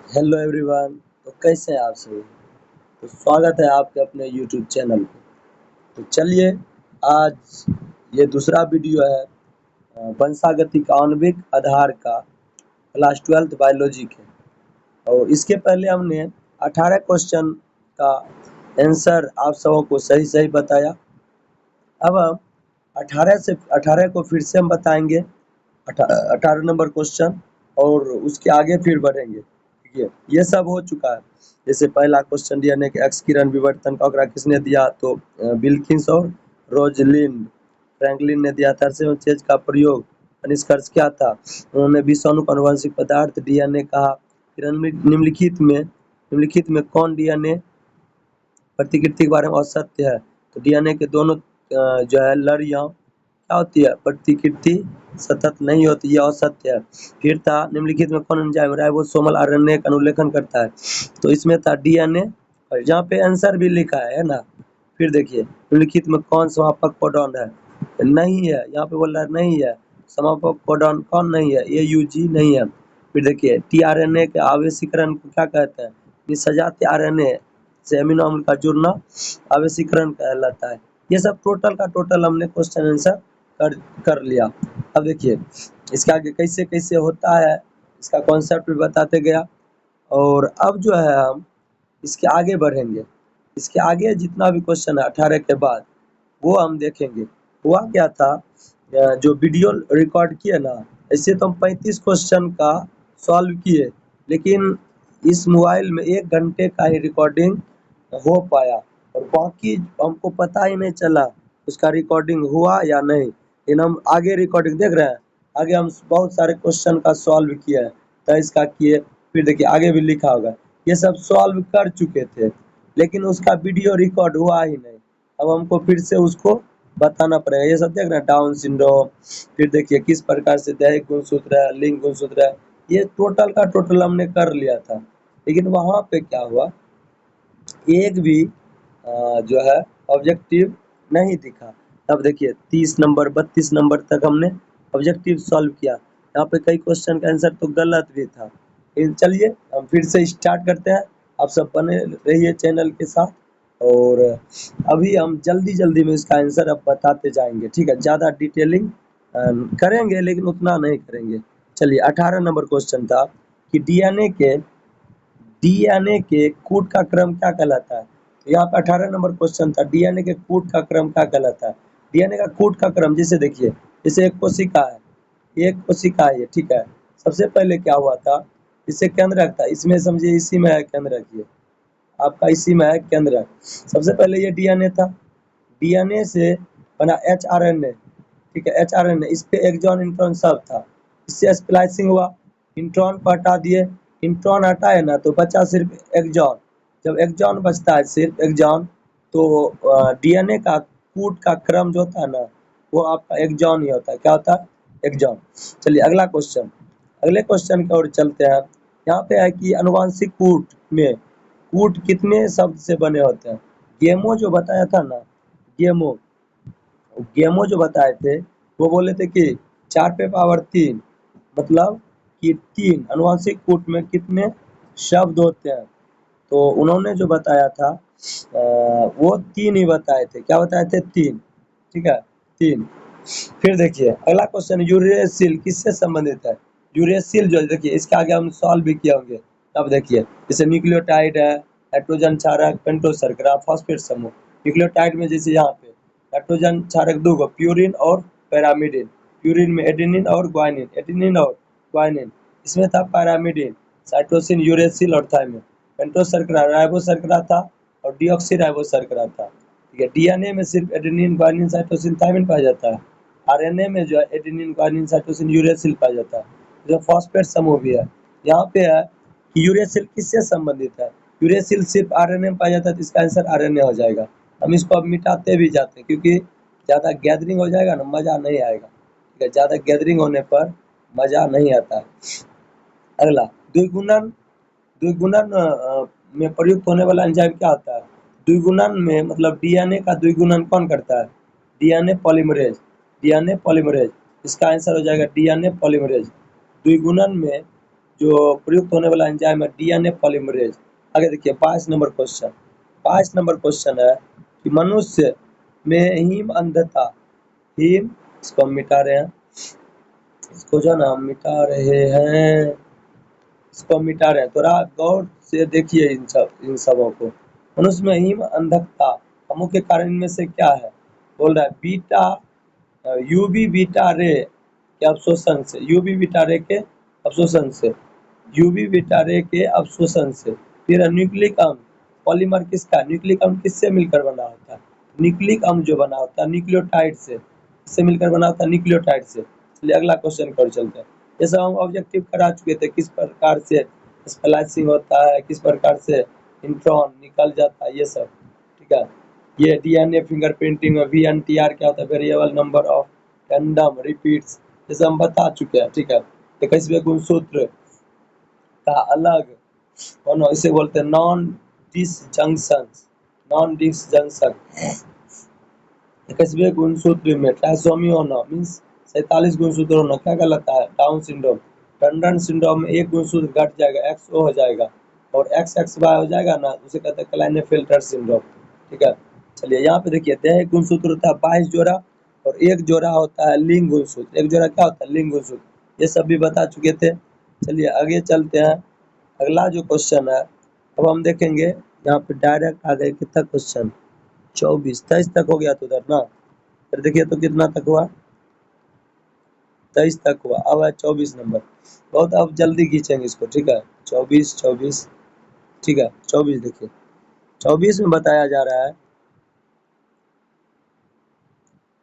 Hello everyone. तो कैसे हैं आप सभी। तो स्वागत है आपके अपने यूट्यूब चैनल पे। तो चलिए, आज ये दूसरा वीडियो है वंशागतिक आणविक आधार का क्लास 12th बायोलॉजी के। और इसके पहले हमने 18 क्वेश्चन का आंसर आप सबों को सही सही बताया। अब हम 18 से 18 को फिर से हम बताएंगे, 18 नंबर क्वेश्चन, और उसके आगे फिर बढ़ेंगे। ठीक है, ये सब हो चुका है। जैसे पहला क्वेश्चन दिया ने कि एक्स किरण विवर्तन का आंकड़ा किसने दिया, तो विल्किंस और रोजलिंड फ्रैंकलिन ने दिया था। चेज का प्रयोग निष्कर्ष क्या था, उन्होंने विषाणु को आनुवंशिक पदार्थ डीएनए कहा। फिर निम्नलिखित में कौन डीएनए प्रतिकृति के बारे में असत्य है, तो डीएनए के दोनों जो है लड़ियां क्या होती है, प्रतिकृति सतत नहीं होती, यह असत्य है। फिर था निम्नलिखित में कौन एंजाइम राइबोसोमल आरएनए का अनुलेखन करता है, तो इसमें था डीएनए, और यहाँ पे आंसर भी लिखा है ना। फिर देखिए निम्नलिखित में कौन समापक कोडॉन है, नहीं है, यहाँ पे बोल रहा है नहीं है। समापक कोडॉन कौन नहीं है, एयूजी नहीं है। फिर देखिए टीआरएनए के आवेशीकरण को क्या कहते हैं, निसजातीय आरएनए से अमीनो अम्ल का जुड़ना आवेशीकरण कहलाता है। ये सब टोटल का टोटल हमने क्वेश्चन आंसर कर कर लिया। अब देखिए इसके आगे कैसे कैसे होता है, इसका कॉन्सेप्ट भी बताते गया। और अब जो है हम इसके आगे बढ़ेंगे। इसके आगे जितना भी क्वेश्चन है 18 के बाद, वो हम देखेंगे। हुआ क्या था, जो वीडियो रिकॉर्ड किए ना, ऐसे तो हम 35 क्वेश्चन का सॉल्व किए, लेकिन इस मोबाइल में 1 घंटे का ही रिकॉर्डिंग हो पाया, और बाकी हमको पता ही नहीं चला उसका रिकॉर्डिंग हुआ या नहीं। लेकिन हम आगे रिकॉर्डिंग देख रहे हैं, आगे हम बहुत सारे क्वेश्चन का सॉल्व किए हैं, तो इसका किए। फिर देखिए आगे भी लिखा होगा, ये सब सॉल्व कर चुके थे, लेकिन उसका वीडियो रिकॉर्ड हुआ ही नहीं। अब हमको फिर से उसको बताना पड़ेगा। ये सब देख रहे हैं, डाउन सिंड्रोम, फिर देखिए किस प्रकार से दैहिक गुणसूत्र है, लिंग गुणसूत्र है, ये टोटल का टोटल हमने कर लिया था। लेकिन वहाँ पे क्या हुआ, एक भी जो है ऑब्जेक्टिव नहीं दिखा। अब देखिए 30 नंबर 32 नंबर तक हमने ऑब्जेक्टिव सॉल्व किया। यहाँ पे कई क्वेश्चन का आंसर तो गलत भी था। लेकिन चलिए हम फिर से स्टार्ट करते हैं। आप सब बने रहिए चैनल के साथ, और अभी हम जल्दी जल्दी में इसका आंसर अब बताते जाएंगे। ठीक है, ज़्यादा डिटेलिंग करेंगे लेकिन उतना नहीं करेंगे। चलिए 18 नंबर क्वेश्चन था कि डीएनए के कूट का क्रम क्या कहलाता है। तो यहाँ पे 18 नंबर क्वेश्चन था, डीएनए के कूट का क्रम क्या कहलाता है। डीएनए का कूट का क्रम, जैसे देखिए, जैसे एक कोशिका है, एक कोशिका है ये, ठीक है। सबसे पहले क्या हुआ था, इसे केंद्रक था, इसमें समझिए इसी में है केंद्रक, ये आपका इसी में है केंद्रक। सबसे पहले ये डीएनए था, डीएनए से बना एचआरएनए, ठीक है, एचआरएनए, इस पे एक्सॉन इंट्रॉन सब था। इससे स्प्लाइसिंग हुआ, इंट्रॉन को हटा दिए, इंट्रॉन हटाए ना तो बचा सिर्फ एक्सॉन। जब एक्सॉन बचता है सिर्फ एक्सॉन, तो डीएनए का कूट का क्रम जो होता है ना, वो आपका एक्सॉन ही होता है। क्या होता है, एक्सॉन। चलिए अगला क्वेश्चन, अगले क्वेश्चन की ओर चलते हैं। यहाँ पे है कि अनुवांशिक कूट में कूट कितने शब्द से बने होते हैं। गेमो जो बताया था ना, गेमो गेमो जो बताए थे, वो बोले थे कि 4 पे पावर 3, मतलब कि 3 अनुवांशिक कूट में कितने शब्द होते हैं। तो उन्होंने जो बताया था वो 3 ही बताए थे। क्या बताए थे, 3, ठीक है, 3। फिर देखिए अगला क्वेश्चन, यूरेसिल किससे संबंधित है। यूरेसिल जो देखिए इसके आगे हम सॉल्व भी किए होंगे। अब देखिए जैसे न्यूक्लियोटाइड है, नाइट्रोजन क्षारक, पेंटोस शर्करा, फॉस्फेट समूह। न्यूक्लियोटाइड में जैसे यहाँ पे नाइट्रोजन क्षारक 2 गो, प्यूरिन और पैरामिडिन। प्यूरिन में एडेनिन और ग्वानिन, एडेनिन और ग्वानिन। इसमें था पैरामिडिन, साइटोसिन, यूरेसिल और थाइमिन। पेंटोस शर्करा राइबो शर्करा था, और डीऑक्सी राइबो शर्करा था। ठीक है, डीएनए में सिर्फ एडेनिन, ग्वानिन, साइटोसिन, थाइमिन पाया जाता है। आरएनए में जो है एडेनिन, ग्वानिन, साइटोसिन, यूरेसिल पाया जाता है। जो फॉस्फेट समूह भी है, यहाँ पे है कि यूरेसिल किससे संबंधित है। यूरेसिल सिर्फ आरएनए में पाया जाता है, तो इसका आंसर आरएनए हो जाएगा। हम इसको अब मिटाते भी जाते हैं, क्योंकि ज़्यादा गैदरिंग हो जाएगा ना, मज़ा नहीं आएगा। ठीक है, ज़्यादा गैदरिंग होने पर मज़ा नहीं आता है। अगला द्विगुणन, द्विगुणन में प्रयुक्त होने वाला एंजाइम क्या होता है। द्विगुणन में मतलब डीएनए का द्विगुणन कौन करता है, डीएनए पॉलीमरेज, डीएनए पॉलीमरेज। इसका आंसर हो जाएगा डीएनए पॉलीमरेज। द्विगुणन में जो प्रयुक्त होने वाला एंजाइम है डीएनए पॉलीमरेज। आगे देखिए 22 नंबर क्वेश्चन। 22 नंबर क्वेश्चन है कि मनुष्य में हीम अंधता, हीम, इसको हम मिटा रहे हैं, इसको जो ना हम मिटा रहे हैं, इसको हम मिटा रहे हैं, थोड़ा गौर से देखिए इन सबों को। मनुष्य में हीम अंधता का मुख्य कारण इनमें से क्या है? बोल रहा है बीटा यूवी बीटा रे के अवशोषण से, यूवी बीटा रे के अवशोषण से, यूवी बीटा रे के अवशोषण से। फिर न्यूक्लिक अम्ल, पॉलीमर किसका? न्यूक्लिक अम्ल किससे मिलकर बना होता है? न्यूक्लिक अम्ल जो बना होता है न्यूक्लियोटाइड से, किससे मिलकर बना होता है? न्यूक्लियोटाइड से। चलिए अगला क्वेश्चन कर चलते हैं। ये सब हम ऑब्जेक्टिव करा चुके थे, किस प्रकार से स्प्लाइसिंग होता है, किस प्रकार से इंट्रॉन निकल जाता है, ये सब, ठीक है। ये डीएनए फिंगरप्रिंटिंग में वीएनटीआर क्या होता है? Variable number of random repeats, ये सब हम बता चुके हैं, ठीक है। 21वें गुणसूत्र का अलग होना, इसे बोलते हैं नॉन डिसजंक्शन, नॉन डिसजंक्शन। 21वें गुणसूत्र में ट्राइसोमी होना मीन्स 47 गुणसूत्र होना क्या कहलाता है? Down syndrome. टंडन सिंड्रोम में एक गुणसूत्र घट जाएगा, एक्सओ हो जाएगा, और एक्स एक्स वाई हो जाएगा ना, उसे कहते हैं क्लाइनेफेल्टर सिंड्रोम, ठीक है। चलिए यहाँ पे देखिए दैहिक गुणसूत्र होता है 22 जोड़ा, और एक जोड़ा होता है लिंग गुणसूत्र। एक जोड़ा क्या होता है? लिंग गुणसूत्र। ये सब भी बता चुके थे। चलिए आगे चलते हैं। अगला जो क्वेश्चन है अब हम देखेंगे, यहाँ पे डायरेक्ट आ गए कितना क्वेश्चन? 24, 23 तक हो गया तो उधर ना, फिर देखिए तो कितना तक हुआ? 23 तक हुआ। अब है 24 नंबर। बहुत अब जल्दी खींचेंगे इसको, ठीक है। 24 24, ठीक है। 24 देखिए, 24 में बताया जा रहा है,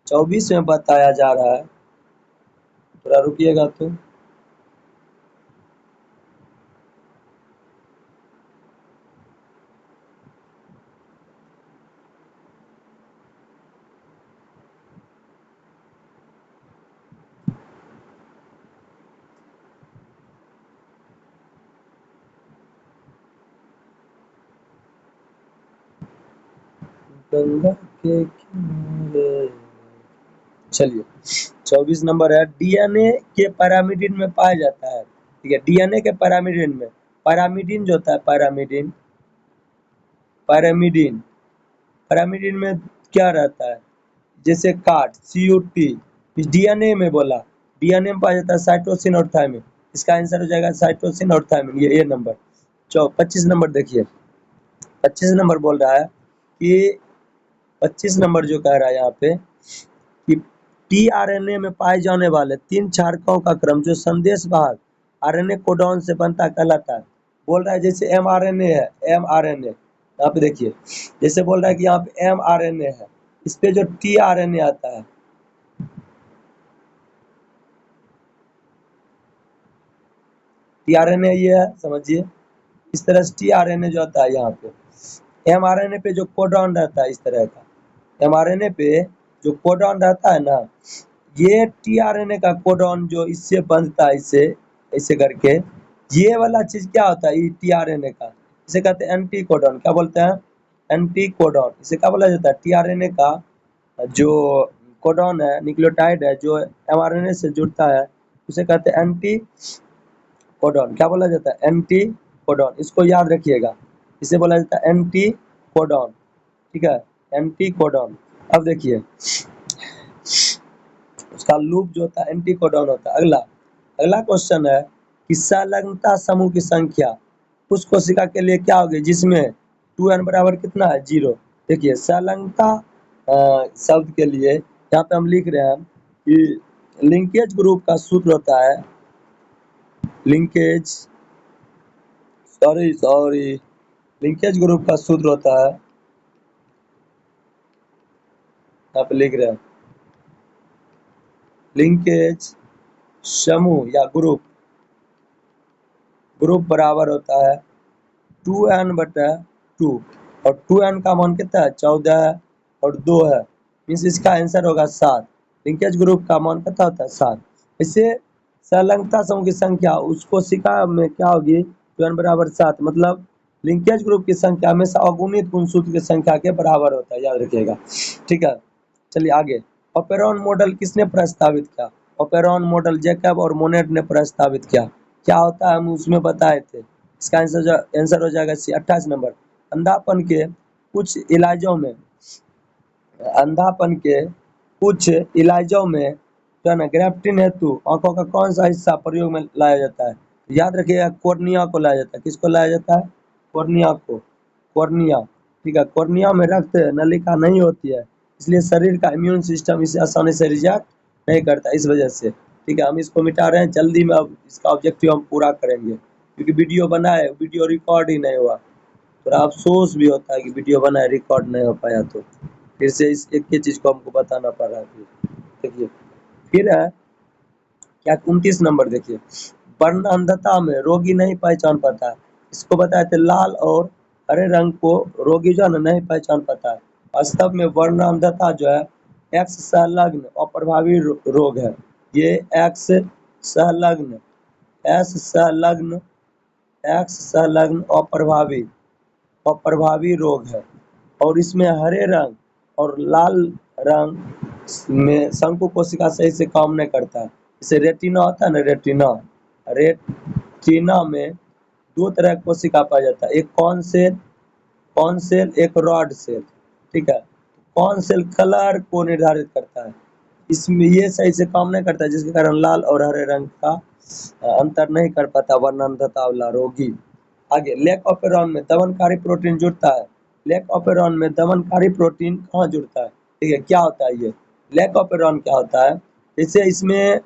24 में बताया जा रहा है, थोड़ा रुकिएगा तो। गंगा के किनारे, चलिए 24 नंबर है, डीएनए के पैरामीडिन में पाया जाता है, ठीक है। डीएनए के पैरामीडिन में, पैरामीडिन जो होता है, पैरामीडिन, पैरामीडिन, पैरामीडिन में क्या रहता है? जैसे काट, COT, इस डीएनए में बोला, डीएनए में पाया जाता है साइटोसिन और थायमिन। इसका आंसर हो जाएगा साइटोसिन और थायमिन, ये ए नंबर। 25 नंबर देखिए, 25 नंबर बोल रहा है कि 25 नंबर जो कह रहा है यहाँ पे कि टीआरएनए में पाए जाने वाले 3 क्षारकों का क्रम जो संदेश वाहक आरएनए कोडॉन से बनता कहलाता है। बोल रहा है जैसे एमआरएनए है, एमआरएनए, यहाँ पे देखिए, जैसे बोल रहा है कि यहाँ पे एमआरएनए है, इस पे जो टीआरएनए आता है, टीआरएनए ये है, समझिए। इस तरह से टीआरएनए जो आता है यहाँ पे, एमआरएनए पे जो कोडॉन रहता है इस तरह का, एमआरएनए पे जो कोडॉन रहता है ना, ये टीआरएनए का कोडॉन जो इससे बनता है, इससे ऐसे करके, ये वाला चीज क्या होता है? ये टीआरएनए का, इसे कहते हैं एंटी कोडॉन। क्या बोलते हैं? Anti codon. इसे क्या बोला जाता है? टीआरएनए का जो कोडॉन है, न्यूक्लियोटाइड है जो एमआरएनए से जुड़ता है, उसे कहते हैं एंटी कोडॉन। क्या बोला जाता है? Anti codon. इसको याद रखिएगा, इसे बोला जाता है एंटी कोडॉन, ठीक है, एंटी कोडॉन। अब देखिए उसका लूप जो होता है एंटी कोडॉन होता है। अगला अगला क्वेश्चन है कि संलग्नता समूह की संख्या उस कोशिका के लिए क्या होगी जिसमें 2n बराबर कितना है? 0। देखिए संलग्नता शब्द के लिए यहाँ पे हम लिख रहे हैं कि लिंकेज ग्रुप का सूत्र होता है, लिंकेज, सॉरी, लिंकेज ग्रुप का सूत्र होता है, यहाँ पे लिख रहे हैं लिंकेज समूह या ग्रुप, ग्रुप बराबर होता है 2n/2, और 2n का मान कितना है? 14 है, और 2 है, मीन्स इसका आंसर होगा 7। लिंकेज ग्रुप का मान कितना होता है? 7। इससे संलग्नता समूह की संख्या उस कोशिका में क्या होगी? 2n बराबर 7, मतलब लिंकेज ग्रुप की संख्या हमेशा अगुणित गुणसूत्र की संख्या के बराबर होता है, याद रखिएगा, ठीक है। चलिए आगे, ओपेरॉन मॉडल किसने प्रस्तावित किया? ओपेरॉन मॉडल जैकब और मोनेट ने प्रस्तावित किया। क्या होता है हम उसमें बताए थे। इसका आंसर हो जाएगा सी। 28 नंबर, अंधापन के कुछ इलाजों में, अंधापन के कुछ इलाजों में जो है ना ग्रेफ्टिन हेतु आंखों का कौन सा हिस्सा प्रयोग में लाया जाता है? याद रखिएगा कॉर्निया को लाया जाता है। किसको लाया जाता है? कॉर्निया को, कॉर्निया। ठीक है, कॉर्निया में रक्त नलिका नहीं होती है, इसलिए शरीर का इम्यून सिस्टम इसे आसानी से रिजेक्ट नहीं करता, इस वजह से। ठीक है, हम इसको मिटा रहे हैं जल्दी में, अब इसका ऑब्जेक्टिव हम पूरा करेंगे, क्योंकि वीडियो बनाए, वीडियो रिकॉर्ड ही नहीं हुआ। थोड़ा अफसोस भी होता है कि वीडियो बनाए रिकॉर्ड नहीं हो पाया, तो फिर से इस एक ही चीज को हमको बताना पड़ रहा है। देखिए फिर है क्या, 29 नंबर देखिए, वर्ण अंधता में रोगी नहीं पहचान पाता है। इसको बताए थे लाल और हरे रंग को रोगी जो है ना नहीं पहचान पाता है। वास्तव में वर्ण अंधता जो है एक्स संलग्न अप्रभावी रोग है। ये एक्स संलग्न, एस संलग्न, एक्स संलग्न अप्रभावी, अप्रभावी रोग है। और इसमें हरे रंग और लाल रंग में शंकु कोशिका सही से काम नहीं करता है। जैसे रेटिना होता है ना, रेटिना, रेटिना में दो तरह की कोशिका पाया जाता है, एक कौन सेल, कौन सेल, एक रॉड सेल। ठीक है, कौन सेल कलर को निर्धारित करता है, इसमें ये सही से काम नहीं करता है, जिसके कारण लाल और हरे रंग का अंतर नहीं कर पाता वर्णनता वाला रोगी। आगे, लेक ऑपेरॉन में दमनकारी प्रोटीन जुड़ता है। लेक ऑपेरॉन में दमनकारी प्रोटीन कहाँ जुड़ता है? ठीक है, क्या होता है ये लेक ऑपेरॉन? क्या होता है, जैसे इसमें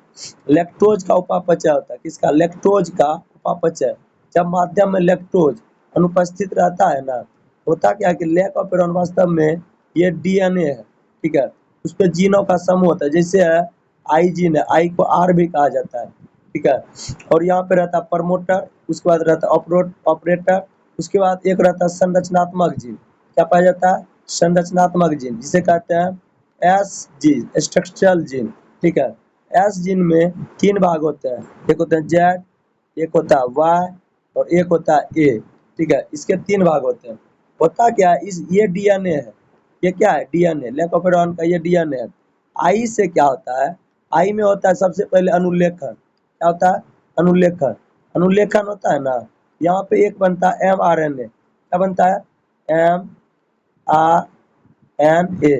लैक्टोज का उपापचय होता है। किसका? लैक्टोज का उपापचय। जब माध्यम में लैक्टोज अनुपस्थित रहता है ना, होता क्या है कि लेक ऑपेरॉन वास्तव में ये डीएनए है। ठीक है, उस पर जीनों का समूह होता है, जैसे है आई जीन है, आई को आर भी कहा जाता है। ठीक है, और यहाँ पे रहता है प्रमोटर, उसके बाद रहता है ऑपरेटर, उसके बाद एक रहता है संरचनात्मक जीन। क्या पाया जाता है? संरचनात्मक जीन, जिसे कहते हैं एस जीन, स्ट्रक्चरल जीन। ठीक है, एस जीन में 3 भाग होते हैं, एक होता है जेड, एक होता है वाई और एक होता है ए। ठीक है, इसके 3 भाग होते हैं। होता क्या है, इस ये डीएनए है, ये क्या है? डीएनए, लेकोपेरॉन का ये डीएनए है। आई से क्या होता है? आई में होता है सबसे पहले अनुलेखन। क्या होता है? अनुलेखन, अनुलेखन होता है ना, यहाँ पे एक बनता है mRNA। क्या बनता है? mRNA,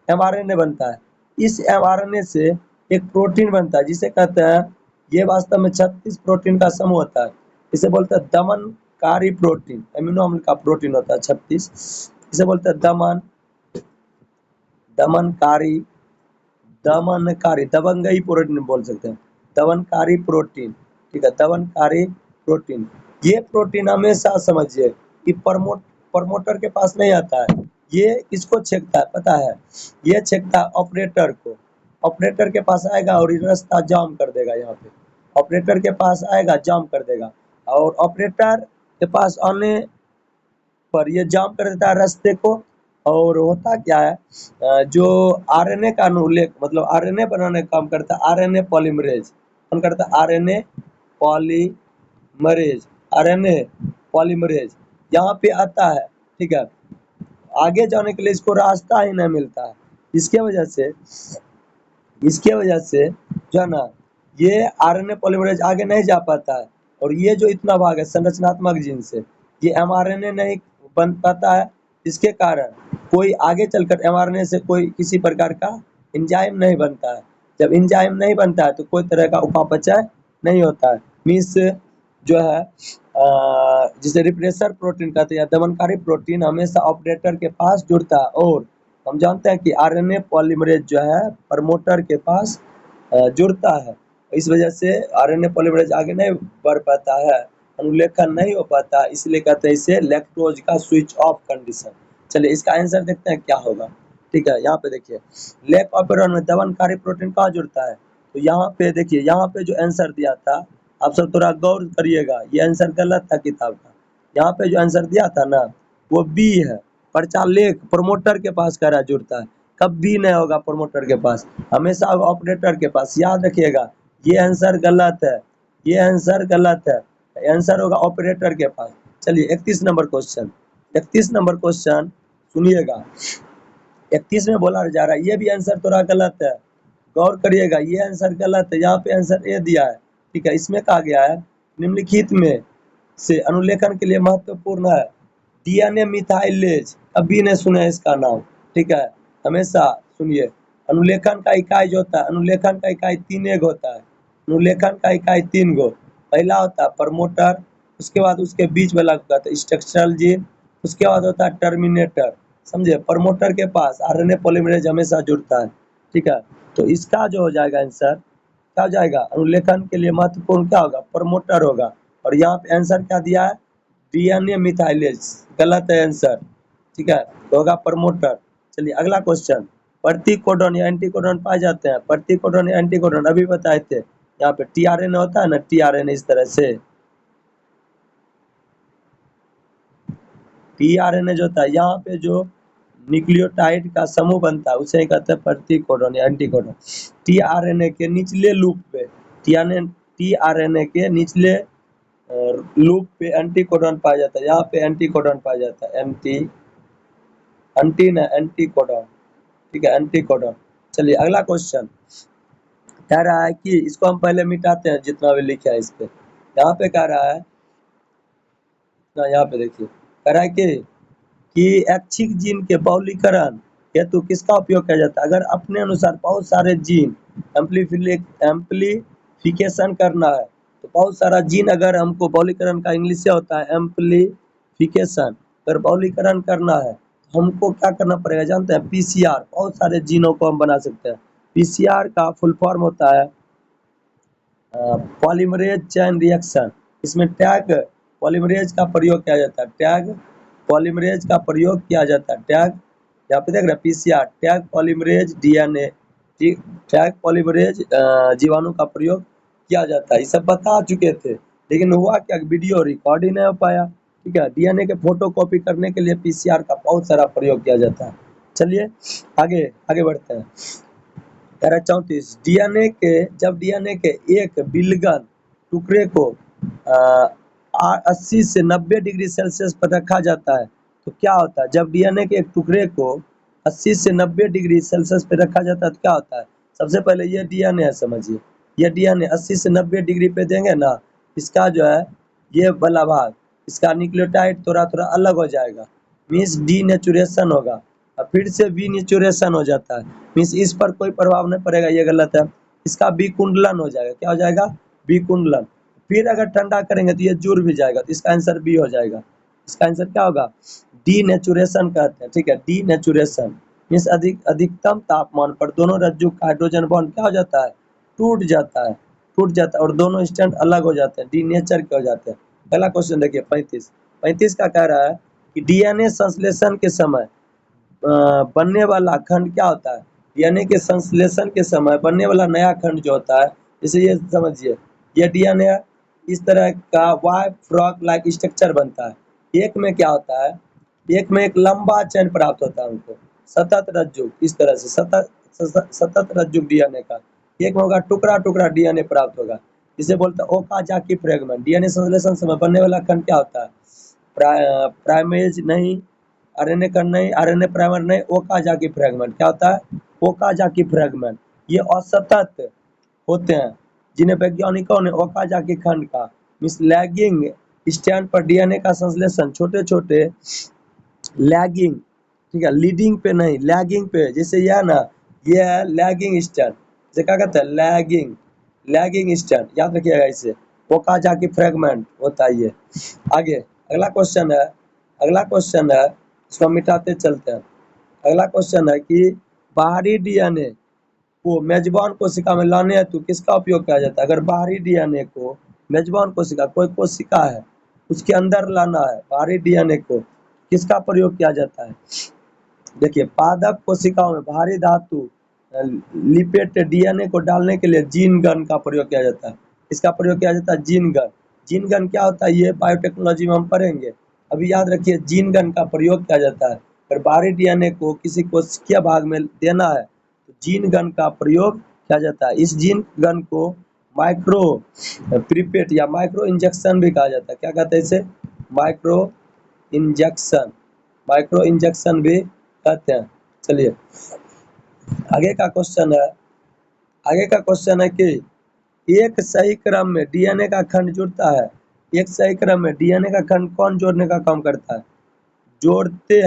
mRNA बनता है। इस mRNA से एक प्रोटीन बनता है, जिसे कहते हैं, ये वास्तव में 36 प्रोटीन का समूह होता है। इसे बोलते हैं दमनकारी प्रोटीन, एमिनो अम्ल का प्रोटीन होता है 36। इसे बोलते हैं दमनकारी, दमनकारी, दबंगई प्रोटीन बोल सकते हैं, दमनकारी प्रोटीन। ठीक है, दमनकारी प्रोटीन। ये प्रोटीन हमेशा समझिए कि प्रमोटर के पास नहीं आता है। ये किसको छेकता है पता है? ये छेकता है ऑपरेटर को। ऑपरेटर के पास आएगा और ये रास्ता जाम कर देगा। यहाँ पे ऑपरेटर के पास आएगा, जाम कर देगा, और ऑपरेटर के पास आने पर ये जाम कर देता है रास्ते को। और होता क्या है, जो आरएनए का अनुलेख, मतलब आरएनए बनाने का काम करता है, आरएनए पॉलीमरेज। कौन करता है? आरएनए पॉलीमरेज, आरएनए पॉलीमरेज यहाँ पे आता है। ठीक है, आगे जाने के लिए इसको रास्ता ही नहीं मिलता है। इसके वजह से, इसके वजह से जो है ना, ये आरएनए पॉलीमरेज आगे नहीं जा पाता है। और ये जो इतना भाग है संरचनात्मक जीन से, ये एमआरएनए नहीं बन पाता है। इसके कारण कोई आगे चलकर एमआरएनए से कोई किसी प्रकार का एंजाइम नहीं बनता है। जब एंजाइम नहीं बनता है तो कोई तरह का उपापचय नहीं होता है। मीन्स जो है जिसे रिप्रेसर प्रोटीन कहते हैं, दमनकारी प्रोटीन हमेशा ऑपरेटर के पास जुड़ता है। और हम जानते हैं कि आरएनए पॉलीमरेज जो है प्रमोटर के पास जुड़ता है। इस वजह से आरएनए पॉलीमरेज आगे नहीं बढ़ पाता है, अनुलेखन नहीं हो पाता, इसलिए कहते हैं इसे लैक्टोज का स्विच ऑफ कंडीशन। चलिए इसका आंसर देखते हैं क्या होगा। ठीक है, यहाँ पे देखिए, लेक ऑपेरॉन में दमनकारी प्रोटीन कहाँ जुड़ता है? तो यहाँ पे देखिए, यहाँ पे जो आंसर दिया था, आप सब थोड़ा गौर करिएगा, ये आंसर गलत था किताब का। यहाँ पे जो आंसर दिया था ना, वो बी है, पर्चा लेख प्रमोटर के पास कह रहा जुड़ता है। कभी नहीं होगा प्रमोटर के पास, हमेशा ऑपरेटर के पास। याद रखिएगा, ये आंसर गलत है, ये आंसर गलत है, आंसर होगा ऑपरेटर के पास। चलिए 31 नंबर क्वेश्चन, 31 नंबर क्वेश्चन सुनिएगा। 31 में बोला जा रहा है, ये भी आंसर थोड़ा गलत है, गौर करिएगा, ये आंसर गलत है। यहाँ पे आंसर ए दिया है। ठीक है, इसमें कहा गया है निम्नलिखित में से अनुलेखन के लिए महत्वपूर्ण है? डीएनए मिथाइलेज, कभी नहीं सुने इसका नाम, ठीक है, हमेशा सुनिए। अनुलेखन का इकाई जो होता है, अनुलेखन का इकाई 3 एक होता है, अनुलेखन का इकाई 3 गो। पहला होता है प्रमोटर, उसके बाद उसके बीच वाला होता है स्ट्रक्चरल जीन, उसके बाद होता है टर्मिनेटर, समझे। प्रमोटर के पास आरएनए पॉलीमरेज हमेशा जुड़ता है, ठीक है। तो इसका जो हो जाएगा आंसर, क्या हो जाएगा? अनुलेखन के लिए महत्वपूर्ण क्या होगा? प्रमोटर होगा। और यहाँ पे आंसर क्या दिया है? डीएनए मिथाइलेज, गलत है आंसर, ठीक है, तो होगा प्रमोटर। चलिए अगला क्वेश्चन, प्रतिकोडन या एंटीकोडन पाए जाते हैं? प्रतिकोडन या एंटीकोडन अभी बताए थे, यहाँ पे टीआरएनए होता है ना, टीआरएनए इस तरह से, टीआरएनए जो होता है यहाँ पे जो न्यूक्लियोटाइड का समूह बनता है उसे कहते हैं प्रतिकोडन या एंटीकोडन। टीआरएनए के निचले लूप पे, टीआरएनए के निचले लूप पे एंटीकोडन पाया जाता है, यहाँ पे एंटीकोडन पाया जाता है, एंटीकोडन, ठीक है, एंटीकोडन। चलिए अगला क्वेश्चन कह रहा है कि इसको हम पहले मिटाते हैं जितना भी लिखा है इस पे। यहाँ पे कह रहा है, यहाँ पे देखिए, कह रहा है कि ऐच्छिक जीन के बहुलीकरण हेतु किसका उपयोग किया जाता है? अगर अपने अनुसार बहुत सारे जीन एम्प्लीफिकेशन करना है, तो बहुत सारा जीन अगर हमको बहुलीकरण का इंग्लिश से होता है एम्प्लीफिकेशन, अगर बहुलीकरण करना है तो हमको क्या करना पड़ेगा जानते हैं? पीसीआर, बहुत सारे जीनों को हम बना सकते हैं। पीसीआर का फुल फॉर्म होता है पॉलीमरेज चेन रिएक्शन। इसमें टैग पॉलीमरेज का प्रयोग किया जाता है, टैग पॉलीमरेज का प्रयोग किया जाता है, टैग, यहाँ पे देख रहे हैं PCR, tag polymerase DNA, tag polymerase जीवाणु का प्रयोग किया जाता है। ये सब बता चुके थे, लेकिन हुआ क्या, वीडियो रिकॉर्ड ही नहीं हो पाया, ठीक है। डीएनए के फोटो कॉपी करने के लिए पीसीआर का बहुत सारा प्रयोग किया जाता है। चलिए आगे आगे बढ़ते हैं। 34 डीएनए के, जब डीएनए के एक बिलियन टुकड़े को 80 से 90 डिग्री सेल्सियस पर रखा जाता है तो क्या होता है? जब डीएनए के एक टुकड़े को 80 से 90 डिग्री सेल्सियस पर रखा जाता है तो क्या होता है? सबसे पहले ये डीएनए है, समझिए, ये डीएनए 80 से 90 डिग्री पे देंगे ना, इसका जो है ये वाला भाग, इसका न्यूक्लियोटाइड थोड़ा थोड़ा अलग हो जाएगा, मीन्स डीनेचुरेशन होगा, और फिर से विनेचुरेशन हो जाता है, मीन्स इस पर कोई प्रभाव नहीं पड़ेगा, ये गलत है। इसका विकुंडलन हो जाएगा, क्या हो जाएगा? विकुंडलन। फिर अगर ठंडा करेंगे तो ये जुड़ भी जाएगा, तो इसका आंसर बी हो जाएगा। इसका आंसर क्या होगा? डीनेचुरेशन कहते हैं, ठीक है, डीनेचुरेशन मीन्स अधिकतम तापमान पर दोनों रज्जु का हाइड्रोजन बॉन्ड क्या हो जाता है? टूट जाता है, टूट जाता है, और दोनों स्टैंड अलग हो जाते हैं, डीनेचर के हो जाते हैं। पहला क्वेश्चन देखिए 35 का कह रहा है कि डीएनए संश्लेषण के समय बनने वाला खंड क्या होता है? डीएनए के संश्लेषण के समय बनने वाला नया खंड जो होता है, जैसे ये समझिए, ये डीएनए इस तरह का वाई फ्रॉग लाइक स्ट्रक्चर बनता है। एक में क्या होता है? एक में एक लंबा चेन प्राप्त होता है हमको, सतत रज्जु, इस तरह से सतत रज्जु डीएनए का। एक में होगा टुकड़ा टुकड़ा डीएनए प्राप्त होगा, जिसे बोलते हैं ओकाजाकी फ्रेगमेंट। डीएनए संश्लेषण समय बनने वाला खंड क्या होता है? प्राइमेज नहीं, आरएनए का नहीं, आरएनए प्राइमर नहीं, ओकाजाकी फ्रेगमेंट। क्या होता है? Okazaki fragment. ये असतत होते हैं, जिन्हें वैज्ञानिकों ने ओकाजाकी खंड का मीन्स लैगिंग स्टैंड पर डीएनए का संश्लेषण छोटे छोटे लैगिंग, ठीक है, लीडिंग पे नहीं, लैगिंग पे, जैसे यह ना, ये है लैगिंग स्टैंड, इसे क्या कहते हैं? लैगिंग, लैगिंग स्टैंड, याद रखिएगा इसे, ओकाजाकी फ्रेगमेंट होता है ये। आगे अगला क्वेश्चन है, अगला क्वेश्चन है, इसको मिटाते चलते हैं। अगला क्वेश्चन है कि बाहरी डीएनए को मेजबान कोशिका में लाने हेतु किसका उपयोग किया जाता है? अगर बाहरी डीएनए को मेजबान कोशिका, कोई कोशिका है उसके अंदर लाना है, बाहरी डीएनए को किसका प्रयोग किया जाता है? देखिए, पादप कोशिकाओं में भारी धातु लिपेट डीएनए को डालने के लिए जीन गन का प्रयोग किया जाता है। इसका प्रयोग किया जाता है जीन गन। जीन गन क्या होता है ये बायोटेक्नोलॉजी में हम पढ़ेंगे, अभी याद रखिए जीन गन का प्रयोग किया जाता है। अगर बाहरी डीएनए को किसी कोशिकीय भाग में देना है तो जीन गन का प्रयोग किया जाता है। इस जीन गन को माइक्रो प्रीपेट या माइक्रो इंजेक्शन भी कहा जाता है। क्या कहते हैं इसे? माइक्रो इंजेक्शन, माइक्रो इंजेक्शन भी कहते हैं। चलिए आगे का क्वेश्चन है, आगे का क्वेश्चन है कि एक सही क्रम में डीएनए का खंड जुड़ता है। एक सही क्रम में डीएनए का खंड कौन जोड़ने का काम करता है? जोड़ते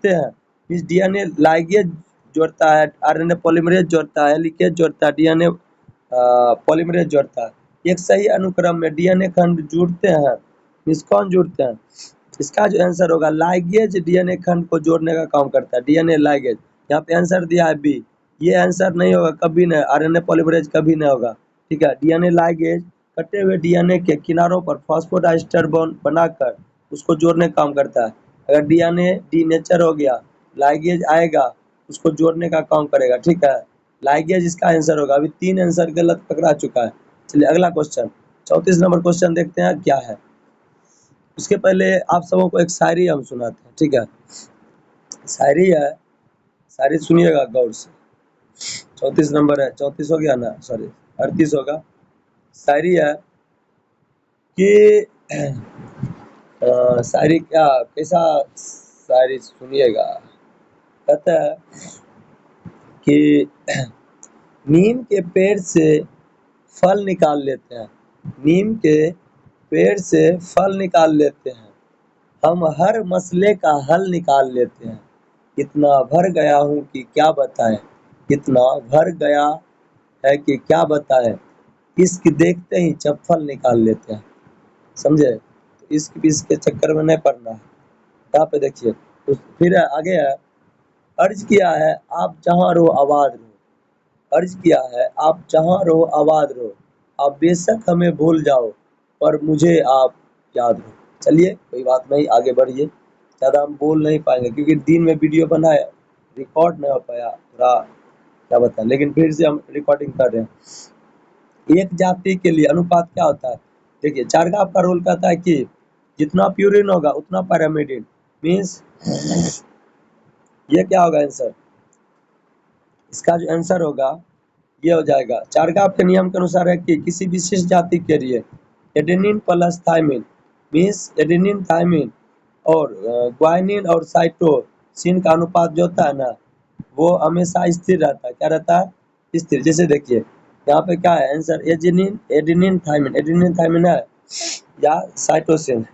हैं मीन्स डीएनए लाइगेज जोड़ता है, आरएनए पॉलीमरेज जोड़ता है, हेलिकेज जोड़ता है, डीएनए पॉलीमरेज जोड़ता है। एक सही अनुक्रम में डीएनए खंड जुड़ते हैं मीन्स कौन जुड़ते हैं? इसका जो आंसर होगा लाइगेज डीएनए खंड को जोड़ने का काम करता है, डीएनए लाइगेज। यहाँ पे आंसर दिया है बी, ये आंसर नहीं होगा, कभी नहीं, आरएनए पॉलीमरेज कभी नहीं होगा। ठीक है, डीएनए लाइगेज कटे हुए डीएनए के किनारों पर फॉस्फोडाइस्टर बॉन्ड बनाकर उसको जोड़ने का काम करता है। अगर डीएनए डीनेचर हो गया, लाइगेज आएगा, उसको जोड़ने का काम करेगा। ठीक है, लाइगेज इसका आंसर होगा। अभी 3 आंसर गलत पकड़ा चुका है। चलिए अगला क्वेश्चन, 34 नंबर क्वेश्चन देखते हैं क्या है। उसके पहले आप सबों को एक शायरी हम सुनाते हैं। ठीक है, शायरी है, शायरी सुनिएगा गौर से। 34 नंबर है, 34 हो गया ना, सॉरी 38 होगा। शायरी है कि शायरी क्या, कैसा शायरी सुनिएगा। कहता है कि नीम के पेड़ से फल निकाल लेते हैं, नीम के पेड़ से फल निकाल लेते हैं, हम हर मसले का हल निकाल लेते हैं। इतना भर गया हूँ कि क्या बताएं, इतना भर गया है कि क्या बताएं, इश्क देखते ही चप्पल निकाल लेते हैं। समझे? तो इश्क भी इसके चक्कर में नहीं पड़ना है। यहाँ पे देखिए, तो फिर आगे है, अर्ज किया है आप जहाँ रहो आबाद रहो, अर्ज किया है आप जहाँ रहो आबाद रहो, आप बेशक हमें भूल जाओ पर मुझे आप याद रहो। चलिए कोई बात नहीं, आगे बढ़िए। ज़्यादा हम बोल नहीं पाएंगे क्योंकि दिन में वीडियो बनाया, रिकॉर्ड नहीं हो पाया, थोड़ा क्या बताएं, लेकिन फिर से हम रिकॉर्डिंग कर रहे हैं। एक जाति के लिए अनुपात क्या होता है? देखिए, चारगाफ का रूल कहता है कि जितना प्यूरिन होगा उतना पैरामिडिन, मीन्स ये क्या होगा आंसर? इसका जो आंसर होगा ये हो जाएगा, चारगाफ के नियम के अनुसार है कि किसी विशिष्ट जाति के लिए adenine plus thymine means adenine thymine और ग्वाइनिन और साइटोसिन का अनुपात जो होता है ना, वो हमेशा स्थिर रहता है। क्या रहता है? स्थिर। जैसे देखिए यहाँ पे क्या है answer, adenine adenine thymine, adenine thymine है या साइटोसिन,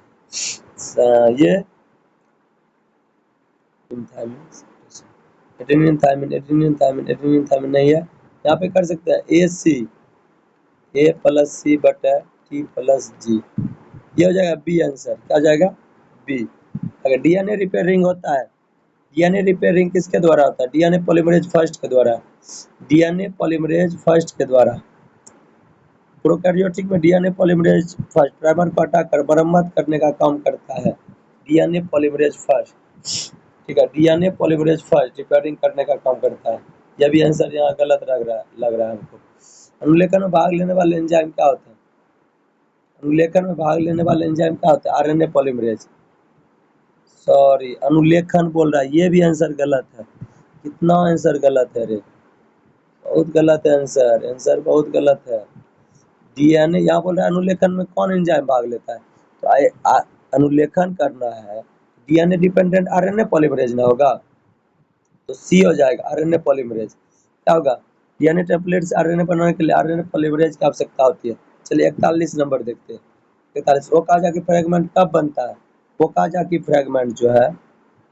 ये adenine thymine, adenine thymine, adenine thymine नहीं है। यहाँ पे कर सकते हैं ए प्लस सी बटा टी प्लस जी, ये हो जाएगा बी आंसर। क्या हो जाएगा? बी। अगर डीएनए रिपेयरिंग होता है, डीएनए रिपेयरिंग किसके द्वारा होता है? डीएनए पॉलीमरेज फर्स्ट के द्वारा, डीएनए पॉलीमरेज फर्स्ट के द्वारा। प्रोकैरियोटिक में डीएनए पॉलीमरेज फर्स्ट प्राइमर को हटाकर मरम्मत करने का काम करता है, डीएनए पॉलीमरेज फर्स्ट। ठीक है, डीएनए पॉलीमरेज फर्स्ट रिपेयरिंग करने का काम करता है। यह भी आंसर यहाँ गलत लग रहा है हमको। अनुलेखन में भाग लेने वाले एंजाइम क्या होते हैं? अनुलेखन में भाग लेने वाले एंजाइम क्या होते हैं? RNA polymerase. सॉरी, अनुलेखन बोल रहा है, ये भी आंसर गलत है। कितना आंसर गलत है रे, बहुत गलत है आंसर, आंसर बहुत गलत है। डीएनए यहाँ बोल रहा है अनुलेखन में कौन एंजाइम भाग लेता है? तो अनुलेखन करना है, डीएनए डिपेंडेंट आरएनए पॉलीमरेज ना होगा, तो सी हो जाएगा आरएनए पॉलीमरेज। क्या होगा? डीएनए टेम्पलेट से आरएनए बनाने के लिए आरएनए पॉलीमरेज की आवश्यकता होती है। चलिए 41 नंबर देखते हैं। 41, ओकाजा की फ्रेगमेंट कब बनता है? ओकाजा की फ्रेगमेंट जो है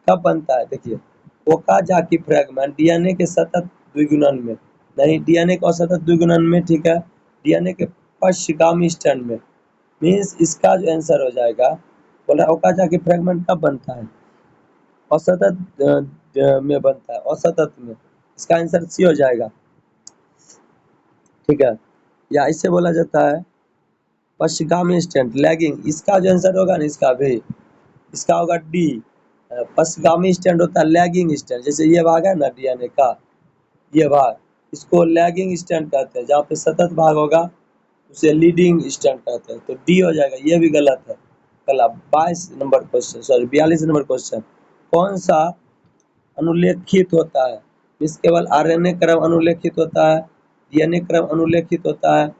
कब बनता है? देखिए, ओकाजा की फ्रेगमेंट डीएनए के सतत द्विगुणन में, नहीं डीएनए के असतत द्विगुणन में, ठीक है, डीएनए के पश्चगामी स्ट्रैंड में, मीन्स इसका जो आंसर हो जाएगा, बोल रहा है ओकाजा की फ्रेगमेंट कब बनता है? असतत में बनता है, असतत में। इसका आंसर सी हो जाएगा। ठीक है, या इससे बोला जाता है पश्चगामी स्ट्रैंड, लैगिंग। इसका जो आंसर होगा ना, इसका भी, इसका होगा डी, पश्चगामी स्ट्रैंड होता है लैगिंग स्ट्रैंड। जैसे ये भाग है ना डीएनए का, ये भाग, इसको लैगिंग स्ट्रैंड कहते हैं। जहाँ पे सतत भाग होगा उसे लीडिंग स्ट्रैंड कहते हैं। तो डी हो जाएगा, ये भी गलत है। कला 22 number question, sorry 42 number question, कौन सा अनुलेखित होता है? इस केवल आरएनए क्रम अनुलेखित होता है, डीएनए क्रम अनुलेखित होता है,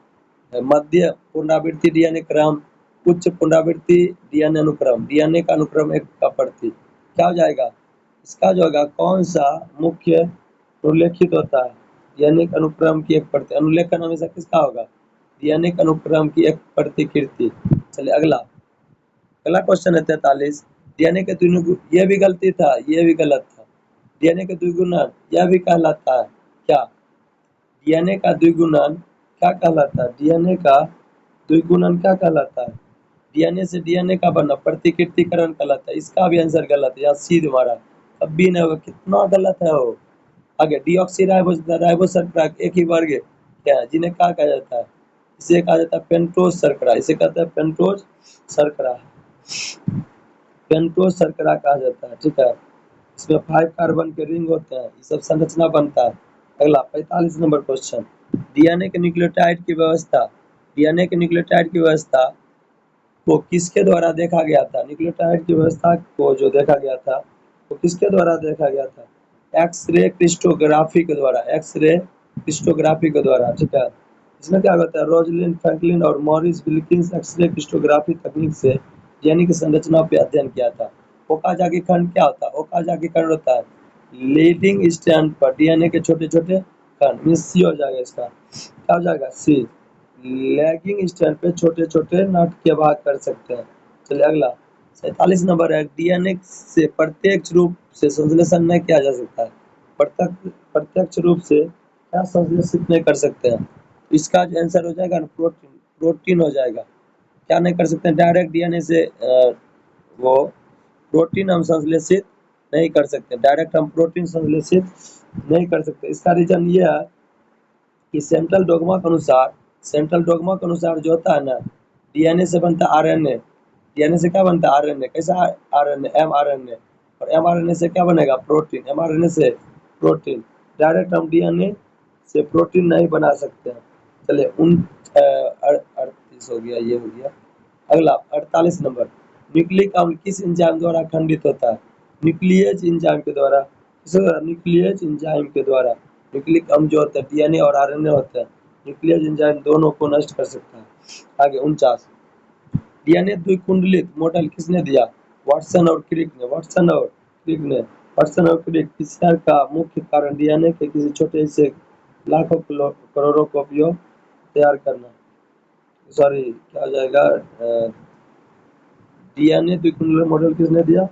मध्य पुनरावृत्ति डीएनए क्रम, उच्च पुनरावृत्ति डीएनए अनुक्रम, डीएनए का अनुक्रम एक का प्रति। क्या हो जाएगा? इसका जो होगा कौन सा मुख्य अनुलेखित होता है? डीएनए अनुक्रम की एक प्रति। अनुलेखन हमेशा किसका होगा? डीएनए के अनुक्रम की एक प्रतिकृति। चलिए अगला क्वेश्चन है 43। डीएनए के द्विगुण, ये भी गलती था, ये भी गलत था। डीएनए के द्विगुणन यह भी कहलाता है क्या? डीएनए का द्विगुणन क्या कहलाता है? डीएनए का द्विगुणन क्या कहलाता है? डीएनए से डीएनए का बनना प्रतिकृतिकरण कहलाता है। इसका भी आंसर गलत है, यहाँ सी हमारा कभी नहीं होगा। कितना गलत है वो। आगे डीऑक्सी राइबोस शर्करा एक ही वर्ग क्या है जिन्हें क्या कहा जाता है? इसे कहा जाता है पेंटोज शर्करा। इसे कहते हैं पेंटोज शर्करा, पेंटोज शर्करा कहा जाता है। ठीक है, इसमें 5 कार्बन के रिंग होते हैं, ये सब संरचना बनता है। अगला 45 नंबर क्वेश्चन। डीएनए के न्यूक्लियोटाइड की व्यवस्था, डीएनए के न्यूक्लियोटाइड की व्यवस्था को किसके द्वारा देखा गया था? न्यूक्लियोटाइड की व्यवस्था को जो देखा गया था वो किसके द्वारा देखा गया था? एक्सरे क्रिस्टोग्राफी के द्वारा, एक्सरे क्रिस्टोग्राफी के द्वारा। ठीक है, इसमें क्या होता है? रोजलिन फ्रैंकलिन और मॉरिस विल्किंस एक्सरे क्रिस्टोग्राफी तकनीक से डीएनए की संरचना पे अध्ययन किया था। ओकाजाकी खंड क्या होता है? ओकाजाकी खंड होता है लीडिंग स्ट्रैंड पर डीएनए के छोटे छोटे खंड। मीन्स सी हो जाएगा, इसका क्या हो जाएगा? सी। लैगिंग स्ट्रैंड पे छोटे छोटे नाटकीय भाग कर सकते हैं। चलिए अगला 47 नंबर है। डीएनए से प्रत्यक्ष रूप से संश्लेषण नहीं किया जा सकता है। प्रत्यक्ष रूप से क्या संश्लेषित नहीं कर सकते हैं? इसका जो आंसर हो जाएगा ना प्रोटीन, प्रोटीन हो जाएगा। क्या नहीं कर सकते हैं? डायरेक्ट डीएनए से वो प्रोटीन हम संश्लेषित नहीं कर सकते, डायरेक्ट हम प्रोटीन संश्लेषित नहीं कर सकते। इसका रीजन ये है कि सेंट्रल डोगमा के अनुसार, सेंट्रल डोगमा के अनुसार जो होता है ना, डीएनए से बनता है आरएनए। डीएनए से क्या बनता है? आरएनए। कैसा आरएनए? एमआरएनए। और एमआरएनए से क्या बनेगा? प्रोटीन। एमआरएनए से प्रोटीन। डायरेक्ट हम डीएनए से प्रोटीन नहीं बना सकते हैं। चलिए 38 हो गया, ये हो गया। अगला 48 नंबर। न्यूक्लिक अम्ल किस एंजाइम द्वारा खंडित होता है? न्यूक्लियेज एंजाइम के द्वारा। किसके द्वारा? न्यूक्लियेज एंजाइम के द्वारा। न्यूक्लिक अम्ल जो होता है डीएनए और आरएनए होता है, न्यूक्लियेज एंजाइम दोनों को नष्ट कर सकता है। आगे 49। डीएनए द्विकुंडलित मॉडल किसने दिया? वाटसन और क्रिक ने। वाटसन और क्रिक ने। वाटसन और क्रिक। पीसीआर का मुख्य कारण डीएनए के किसी छोटे हिस्से लाखों करोड़ों कॉपियों तैयार करना। सॉरी, क्या हो जाएगा? डीएनए द्विकुंडलित मॉडल किसने दिया?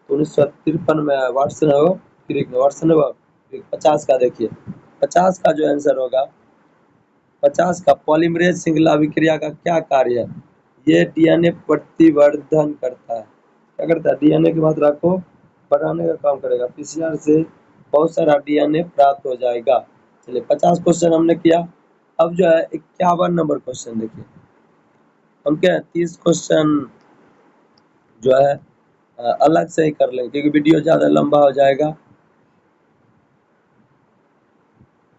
1953 में वाटसन और क्रिक ने। वाटसन और क्रिक। 50 का देखिए, 50 का जो आंसर होगा, 50 का पॉलीमरेज श्रृंखला अभिक्रिया का क्या कार्य है? ये डीएनए प्रतिवर्धन करता है। क्या करता है? डीएनए की मात्रा को बढ़ाने का काम करेगा। पीसीआर से बहुत सारा डीएनए प्राप्त हो जाएगा। चलिए 50 क्वेश्चन हमने किया। अब जो है 51 नंबर क्वेश्चन देखिए। हम क्या 30 क्वेश्चन जो है अलग से ही कर लेंगे क्योंकि वीडियो ज़्यादा लंबा हो जाएगा।